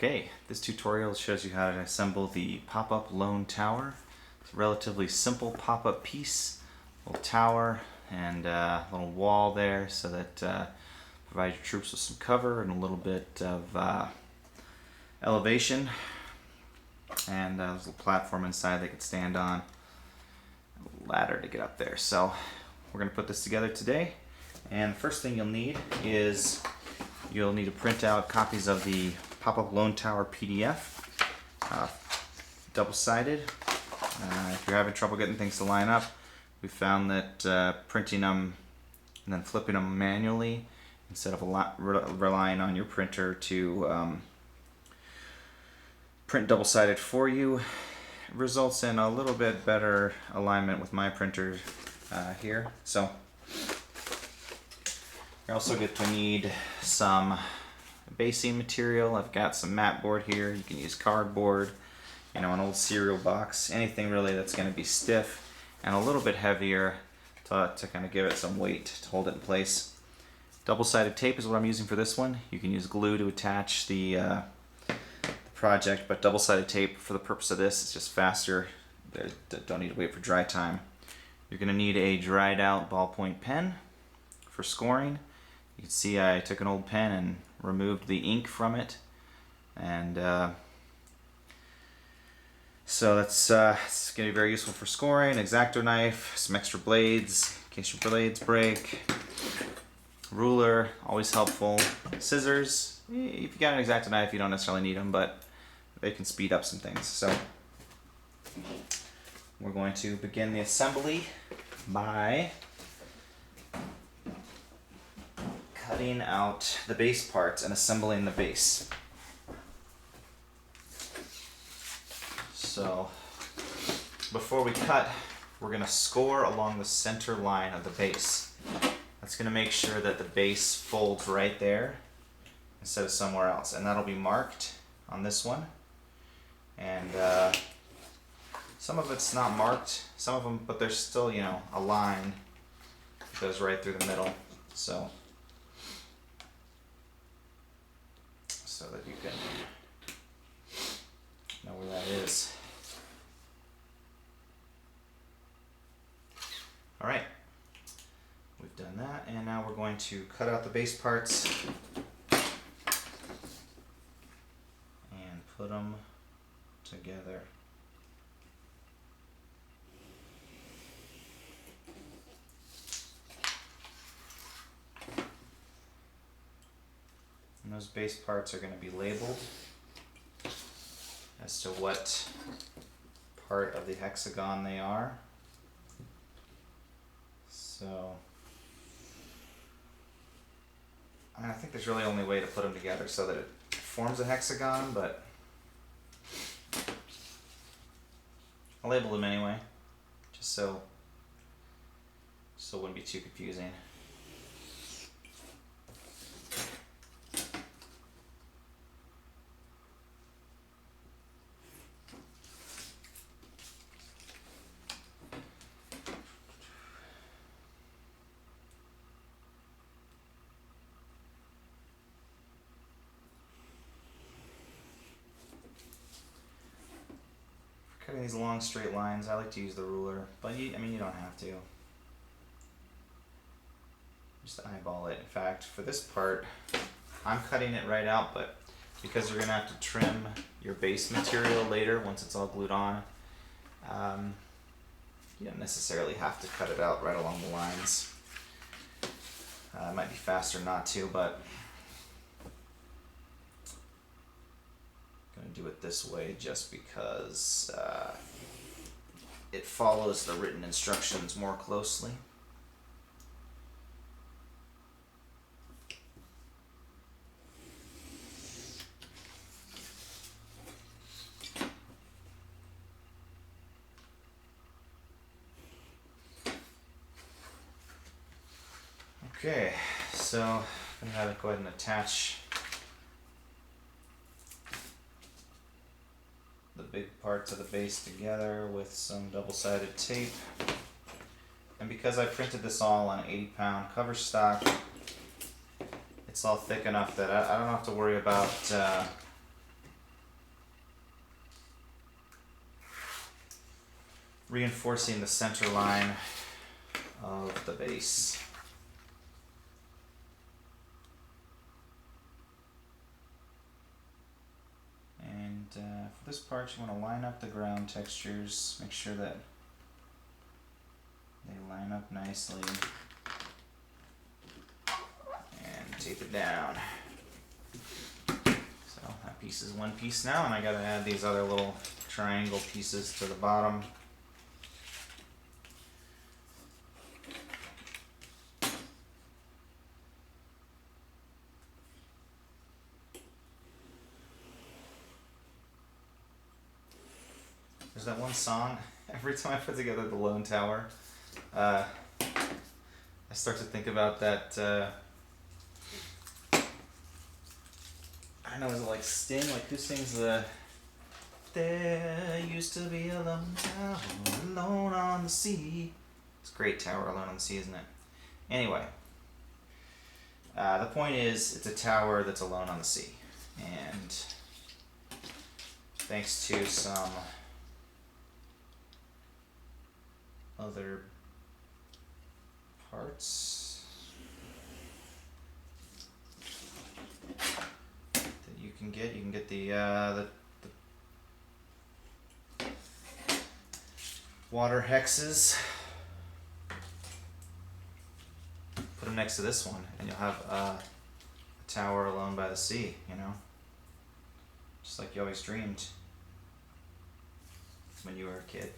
Okay, this tutorial shows you how to assemble the Popup Lone Tower. It's a relatively simple pop-up piece, little tower and a little wall there so that provide your troops with some cover and a little bit of elevation. And there's a little platform inside they could stand on, a ladder to get up there. So we're going to put this together today. And the first thing you'll need is you'll need to print out copies of the Popup Lone Tower PDF, double-sided. If you're having trouble getting things to line up, we found that printing them and then flipping them manually instead of relying on your printer to print double-sided for you results in a little bit better alignment with my printer here. So you're also going to need some basing material. I've got some mat board here. You can use cardboard, an old cereal box, anything really that's going to be stiff and a little bit heavier to kind of give it some weight to hold it in place. Double-sided tape is what I'm using for this one. You can use glue to attach the project, but double-sided tape for the purpose of this is just faster. Don't need to wait for dry time. You're going to need a dried out ballpoint pen for scoring. You can see I took an old pen and removed the ink from it, and so that's it's going to be very useful for scoring. X-Acto knife, some extra blades in case your blades break, ruler, always helpful, scissors. If you got an X-Acto knife, you don't necessarily need them, but they can speed up some things. So we're going to begin the assembly by cutting out the base parts and assembling the base. So before we cut, we're going to score along the center line of the base. That's going to make sure that the base folds right there instead of somewhere else, and that'll be marked on this one. And some of it's not marked, some of them, but there's still, a line that goes right through the middle. So that you can know where that is. Alright, we've done that, and now we're going to cut out the base parts and put them together. And those base parts are going to be labeled as to what part of the hexagon they are. So, I think there's really only a way to put them together so that it forms a hexagon, but I'll label them anyway, just so it wouldn't be too confusing. Cutting these long straight lines, I like to use the ruler, but you don't have to. Just eyeball it. In fact, for this part, I'm cutting it right out, but because you're going to have to trim your base material later once it's all glued on, you don't necessarily have to cut it out right along the lines. It might be faster not to, but I'm going to do it this way just because it follows the written instructions more closely. Okay, so I'm going to have it go ahead and attach the big parts of the base together with some double-sided tape. And because I printed this all on 80-pound cover stock, it's all thick enough that I don't have to worry about reinforcing the center line of the base. And for this part, you want to line up the ground textures, make sure that they line up nicely, and tape it down. So that piece is one piece now, and I gotta add these other little triangle pieces to the bottom. There's that one song, every time I put together the Lone Tower, I start to think about that, I don't know, is it like Sting? Like, who sings the "There used to be a lone tower alone on the sea"? It's a great tower alone on the sea, isn't it? Anyway, the point is, it's a tower that's alone on the sea. And thanks to some other parts that you can get the water hexes. Put them next to this one, and you'll have a tower alone by the sea. You know, just like you always dreamed when you were a kid.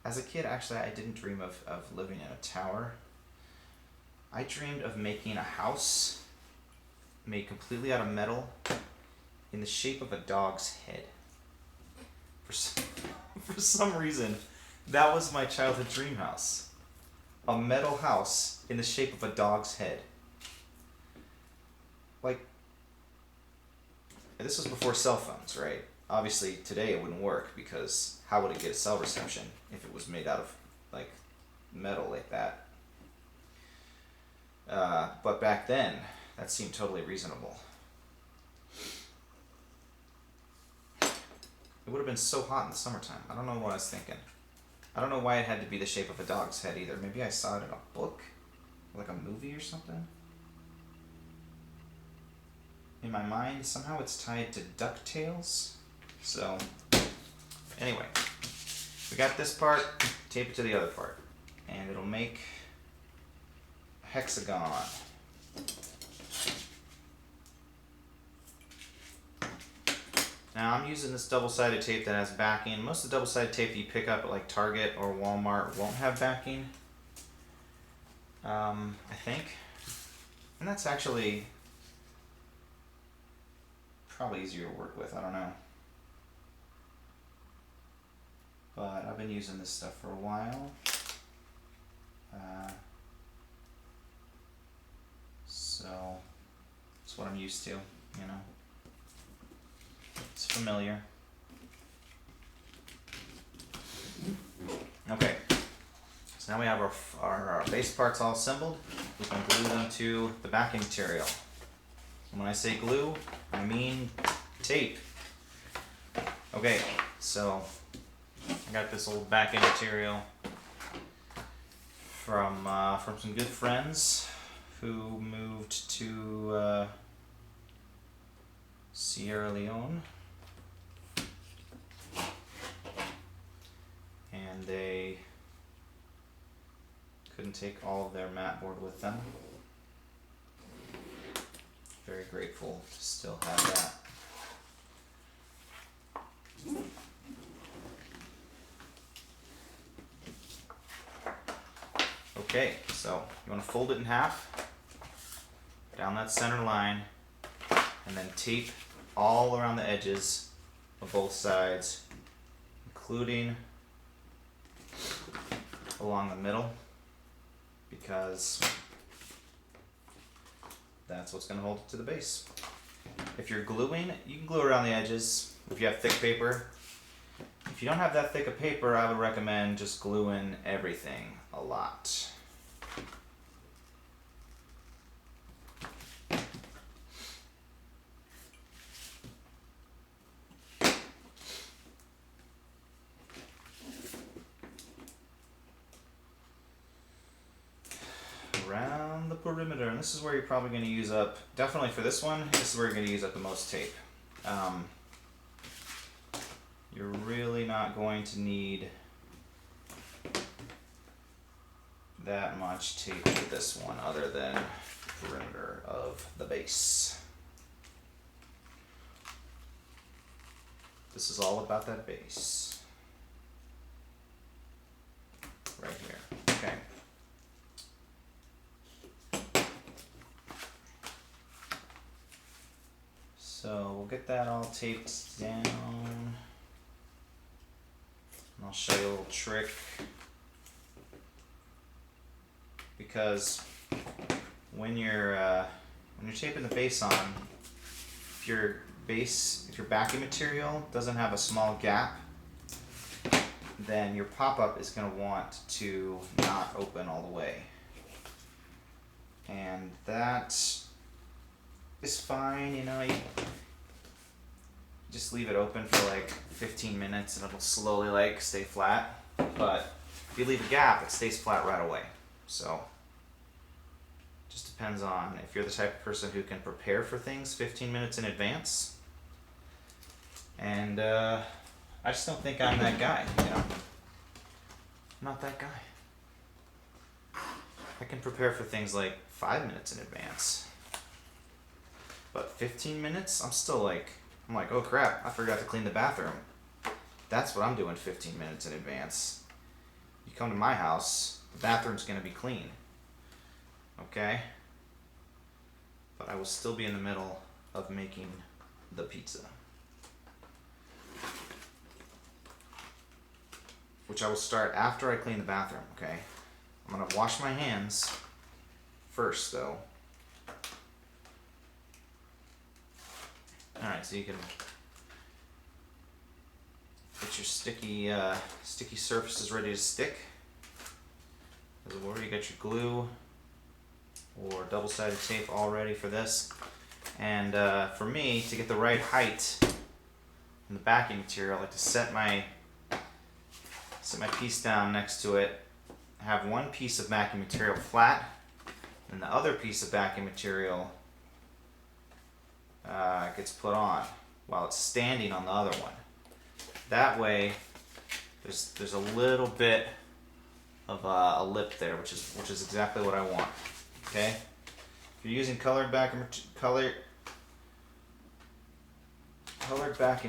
As a kid, actually, I didn't dream of living in a tower. I dreamed of making a house made completely out of metal in the shape of a dog's head. For some reason, that was my childhood dream house. A metal house in the shape of a dog's head. Like, this was before cell phones, right? Obviously, today it wouldn't work, because how would it get a cell reception if it was made out of, like, metal like that? But back then, that seemed totally reasonable. It would have been so hot in the summertime. I don't know what I was thinking. I don't know why it had to be the shape of a dog's head either. Maybe I saw it in a book, like a movie or something. In my mind, somehow it's tied to DuckTales. So, anyway, we got this part, tape it to the other part, and it'll make a hexagon. Now I'm using this double-sided tape that has backing. Most of the double-sided tape that you pick up at like Target or Walmart won't have backing, I think. And that's actually probably easier to work with, I don't know. But I've been using this stuff for a while. So it's what I'm used to, you know. It's familiar. Okay, so now we have our base parts all assembled. We can glue them to the backing material. And when I say glue, I mean tape. Okay, so I got this old backing material from some good friends who moved to Sierra Leone, and they couldn't take all of their mat board with them. Very grateful to still have that. Okay, so you want to fold it in half, down that center line, and then tape all around the edges of both sides, including along the middle, because that's what's going to hold it to the base. If you're gluing, you can glue around the edges if you have thick paper. If you don't have that thick of paper, I would recommend just gluing everything a lot. perimeter, and this is where you're probably going to use up, definitely for this one, this is where you're going to use up the most tape. You're really not going to need that much tape for this one other than perimeter of the base. This is all about that base. Right here. Okay. So we'll get that all taped down. And I'll show you a little trick. Because when you're taping the base on, if your backing material doesn't have a small gap, then your pop-up is going to want to not open all the way. And that is fine, you know, you just leave it open for like 15 minutes and it'll slowly like stay flat. But if you leave a gap, it stays flat right away. So just depends on if you're the type of person who can prepare for things 15 minutes in advance. And I just don't think I'm that guy, you know. I'm not that guy. I can prepare for things like 5 minutes in advance. But 15 minutes, I'm like, oh crap, I forgot to clean the bathroom. That's what I'm doing 15 minutes in advance. You come to my house, the bathroom's gonna be clean. Okay? But I will still be in the middle of making the pizza. Which I will start after I clean the bathroom, okay? I'm gonna wash my hands first though. Alright, so you can get your sticky surfaces ready to stick. As well, you got your glue or double-sided tape all ready for this. And for me, to get the right height in the backing material, I like to set my piece down next to it, have one piece of backing material flat, and the other piece of backing material gets put on while it's standing on the other one. That way, there's a little bit of a lip there, which is exactly what I want. Okay, if you're using colored backing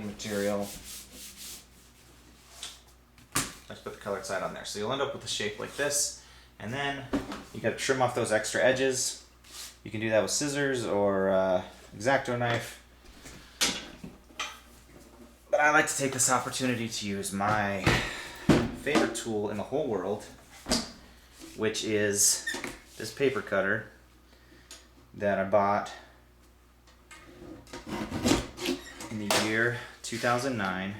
material, let's put the colored side on there. So you'll end up with a shape like this, and then you got to trim off those extra edges. You can do that with scissors or X-Acto knife. But I like to take this opportunity to use my favorite tool in the whole world, which is this paper cutter that I bought in the year 2009.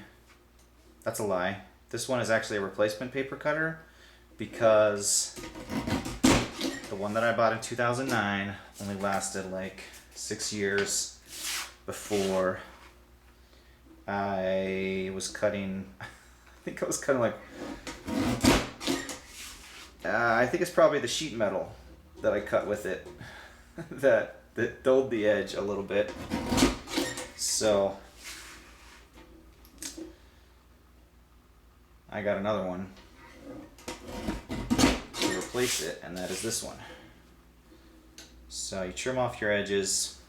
That's a lie. This one is actually a replacement paper cutter because the one that I bought in 2009 only lasted like 6 years before I was cutting. I think I was cutting like I think it's probably the sheet metal that I cut with it that dulled the edge a little bit. So I got another one to replace it, and that is this one. So you trim off your edges,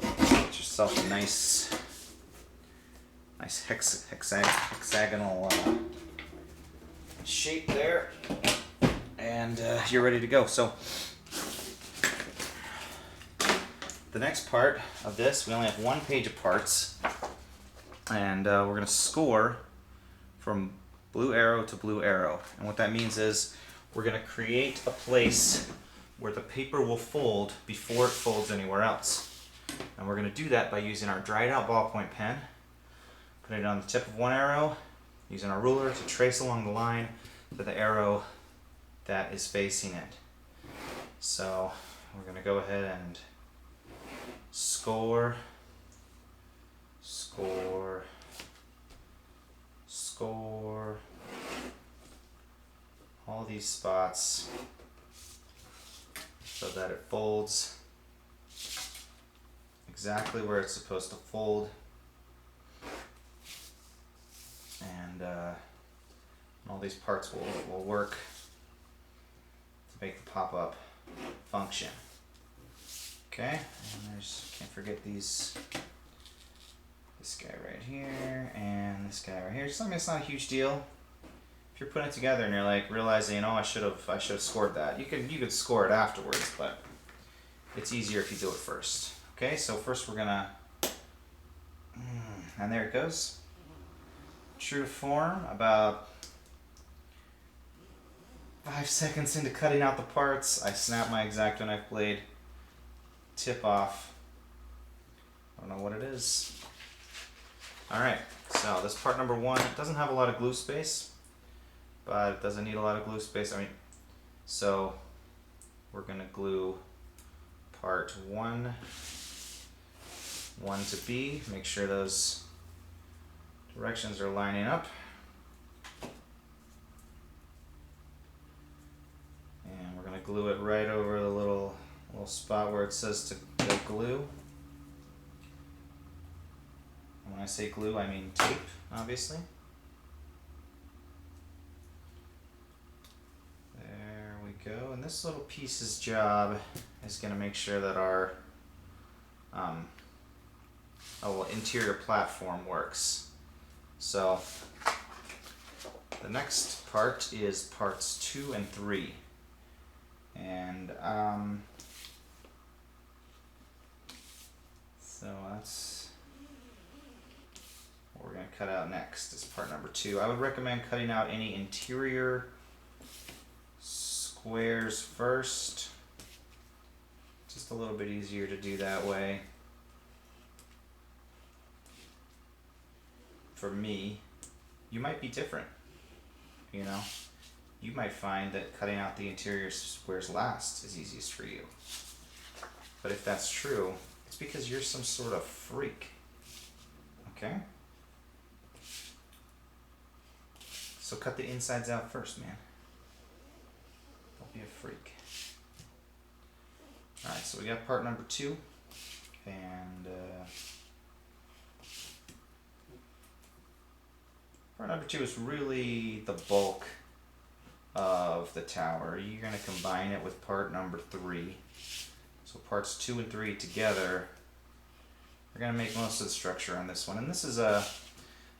get yourself a nice hexagonal shape there, and you're ready to go. So the next part of this, we only have one page of parts, and we're going to score from blue arrow to blue arrow. And what that means is we're going to create a place where the paper will fold before it folds anywhere else. And we're going to do that by using our dried out ballpoint pen, putting it on the tip of one arrow, using our ruler to trace along the line to the arrow that is facing it. So we're going to go ahead and score, score, score, all these spots so that it folds exactly where it's supposed to fold. And all these parts will work to make the pop-up function. Okay, and there's, can't forget this guy right here and this guy right here. So I mean, it's not a huge deal. If you're putting it together and you're like realizing, oh, I should have scored that. You could score it afterwards, but it's easier if you do it first. Okay, so first we're gonna, and there it goes. True to form, about 5 seconds into cutting out the parts, I snap my X-Acto knife blade, tip off. I don't know what it is. Alright, so this part number 1, it doesn't have a lot of glue space, but it doesn't need a lot of glue space. So we're going to glue part 1 to B, make sure those directions are lining up. And we're going to glue it right over the little spot where it says to go glue. And when I say glue, I mean tape, obviously. There we go. And this little piece's job is going to make sure that our interior platform works. So the next part is parts 2 and 3. And so that's what we're going to cut out next is part number 2. I would recommend cutting out any interior squares first. Just a little bit easier to do that way. For me, you might be different, you know. You might find that cutting out the interior squares last is easiest for you. But if that's true, it's because you're some sort of freak. Okay? So cut the insides out first, man. Don't be a freak. Alright, so we got part number 2. And part number 2 is really the bulk of the tower. You're going to combine it with part number 3. So parts 2 and 3 together are going to make most of the structure on this one. And this is a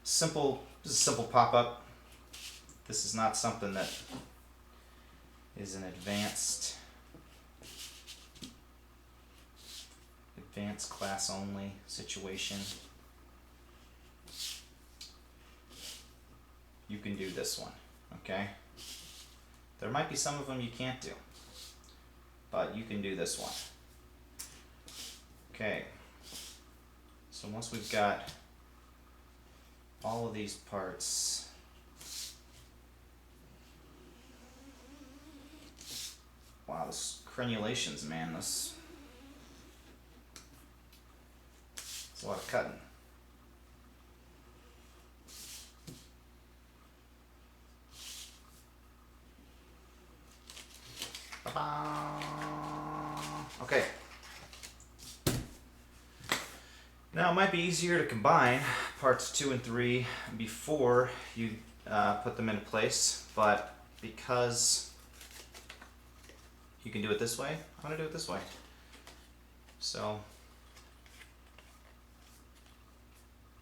simple pop-up. This is not something that is an advanced class only situation. You can do this one, okay? There might be some of them you can't do, but you can do this one. Okay, so once we've got all of these parts, wow, this crenulations, man, it's a lot of cutting. Okay. Now it might be easier to combine parts 2 and 3 before you put them into place, but because you can do it this way, I'm going to do it this way. So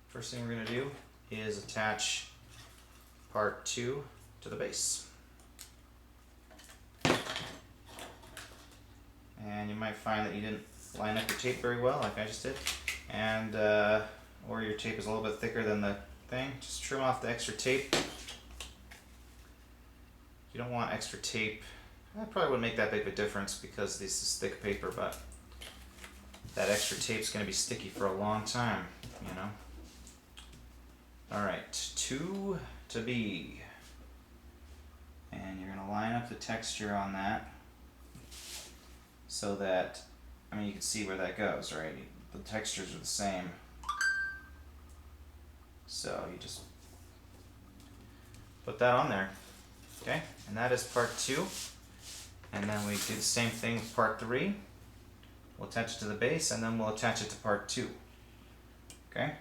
first thing we're going to do is attach part 2 to the base. And you might find that you didn't line up your tape very well, like I just did, and or your tape is a little bit thicker than the thing. Just trim off the extra tape. You don't want extra tape. That probably wouldn't make that big of a difference because this is thick paper, but that extra tape's going to be sticky for a long time, you know. Alright, 2 to B. And you're going to line up the texture on that so that, I mean, you can see where that goes, right? The textures are the same. So you just put that on there, okay? And that is part 2. And then we do the same thing with part 3. We'll attach it to the base, and then we'll attach it to part 2. Okay?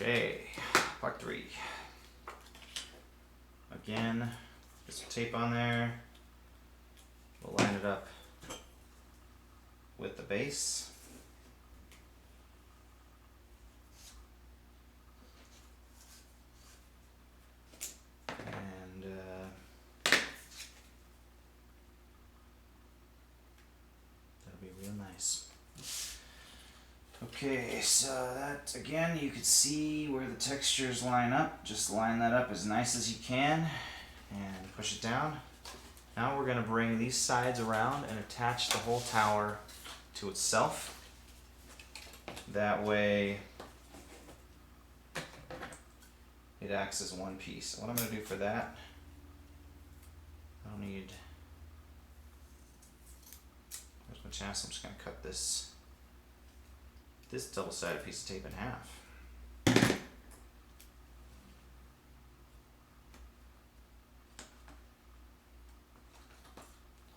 Okay, part 3. Again, put some tape on there. We'll line it up with the base. And that'll be real nice. Okay, so that, again, you can see where the textures line up. Just line that up as nice as you can and push it down. Now we're going to bring these sides around and attach the whole tower to itself. That way it acts as one piece. What I'm going to do for that, I don't need, there's my chance, I'm just going to cut this double-sided piece of tape in half.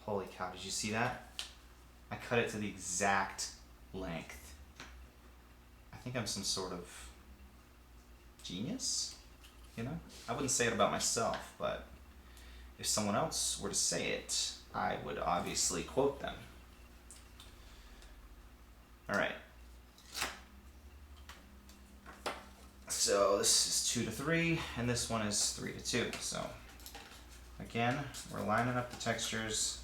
Holy cow, did you see that? I cut it to the exact length. I think I'm some sort of genius, you know? I wouldn't say it about myself, but if someone else were to say it, I would obviously quote them. All right. So this is 2 to 3, and this one is 3 to 2. So again, we're lining up the textures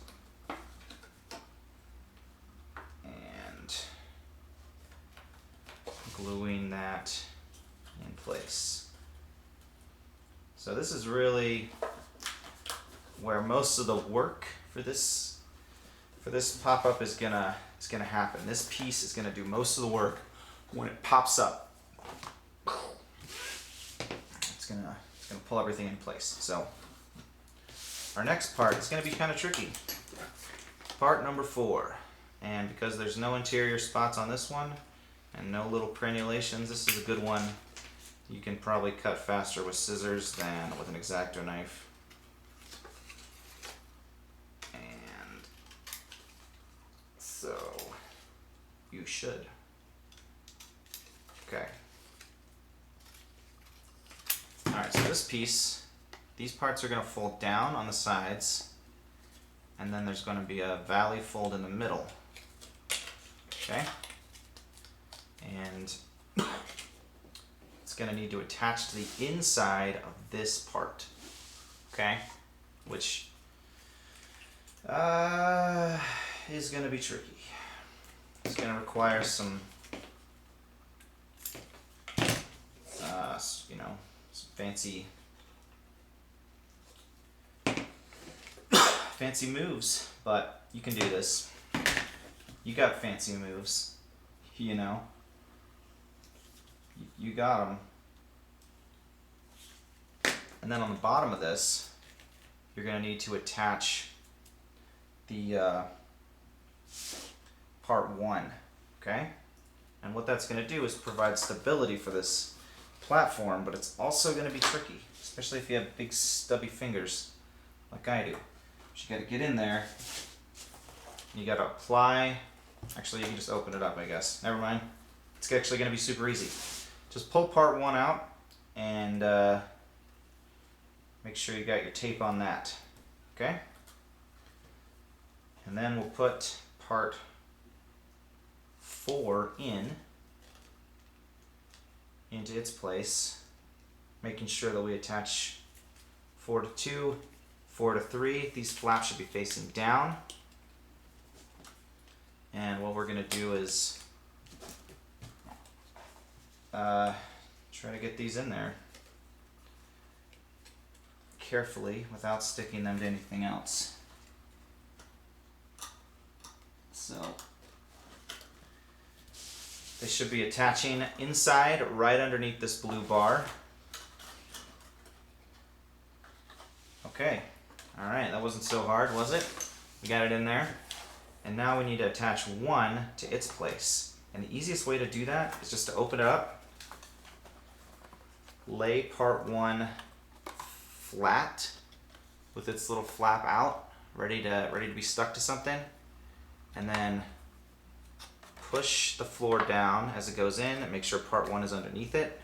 and gluing that in place. So this is really where most of the work for this pop-up is gonna happen. This piece is gonna do most of the work when it pops up. It's gonna pull everything in place. So our next part is gonna be kind of tricky. Part number 4. And because there's no interior spots on this one and no little crenulations, this is a good one. You can probably cut faster with scissors than with an X-Acto knife. And so you should. Okay. Alright, so this piece, these parts are going to fold down on the sides, and then there's going to be a valley fold in the middle. Okay? And it's going to need to attach to the inside of this part. Okay? Which is going to be tricky. It's going to require some, you know, some fancy moves, but you can do this. You got fancy moves, you know. You got them. And then on the bottom of this, you're going to need to attach the part 1, okay? And what that's going to do is provide stability for this platform, but it's also going to be tricky, especially if you have big stubby fingers like I do. You got to get in there. You got to apply. Actually, you can just open it up, I guess. Never mind. It's actually going to be super easy. Just pull part 1 out and make sure you got your tape on that. Okay? And then we'll put part 4 into its place, making sure that we attach 4 to 2, 4 to 3. These flaps should be facing down. And what we're gonna do is try to get these in there carefully without sticking them to anything else. So they should be attaching inside right underneath this blue bar. Okay, all right, that wasn't so hard, was it? We got it in there. And now we need to attach one to its place. And the easiest way to do that is just to open it up, lay part one flat with its little flap out, ready to be stuck to something, and then push the floor down as it goes in and make sure part one is underneath it.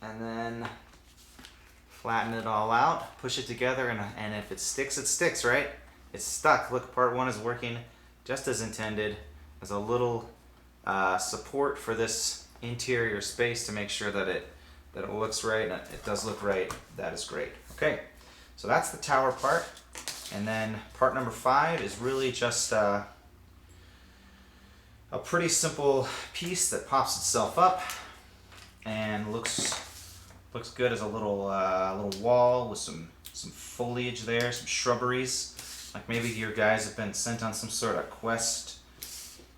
And then flatten it all out, push it together, and if it sticks, it sticks, right? It's stuck. Look, part one is working just as intended, as a little support for this interior space to make sure that it looks right, and it does look right. That is great. Okay, so that's the tower part. And then part number 5 is really just a pretty simple piece that pops itself up and looks good as a little wall with some foliage there, some shrubberies. Like maybe your guys have been sent on some sort of quest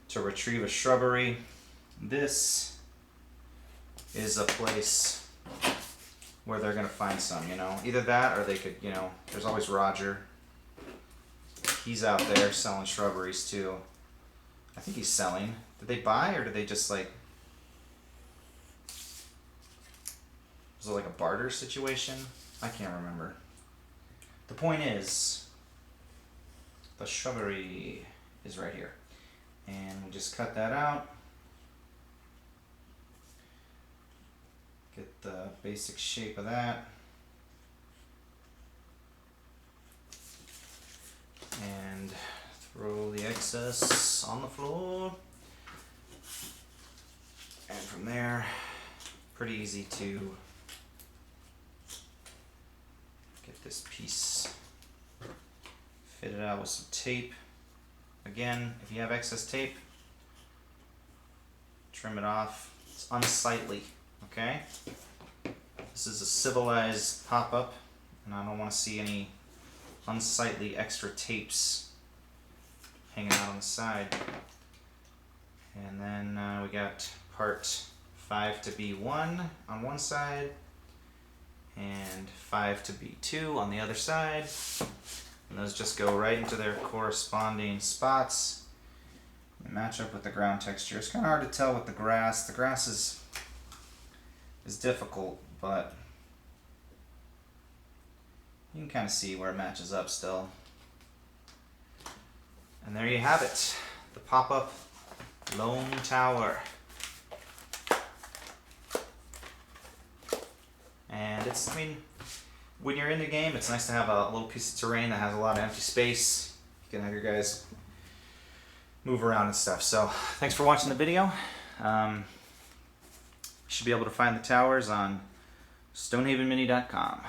to retrieve a shrubbery. This is a place where they're gonna find some, you know. Either that or they could, you know, there's always Roger. He's out there selling shrubberies too. I think he's selling. Did they buy or did they just like... Was it like a barter situation? I can't remember. The point is, the shrubbery is right here. And we'll just cut that out. Get the basic shape of that. And throw the excess on the floor. And from there, pretty easy to get this piece fitted out with some tape. Again, if you have excess tape, trim it off. It's unsightly, okay? This is a civilized pop-up, and I don't want to see any unsightly extra tapes hanging out on the side. And then we got part 5 to B1 on one side and 5 to B2 on the other side. And those just go right into their corresponding spots and match up with the ground texture. It's kind of hard to tell with the grass. The grass is difficult, but you can kind of see where it matches up still. And there you have it, the Popup Lone Tower. And it's, I mean, when you're in the game, it's nice to have a little piece of terrain that has a lot of empty space. You can have your guys move around and stuff. So thanks for watching the video. You should be able to find the towers on stonehavenmini.com.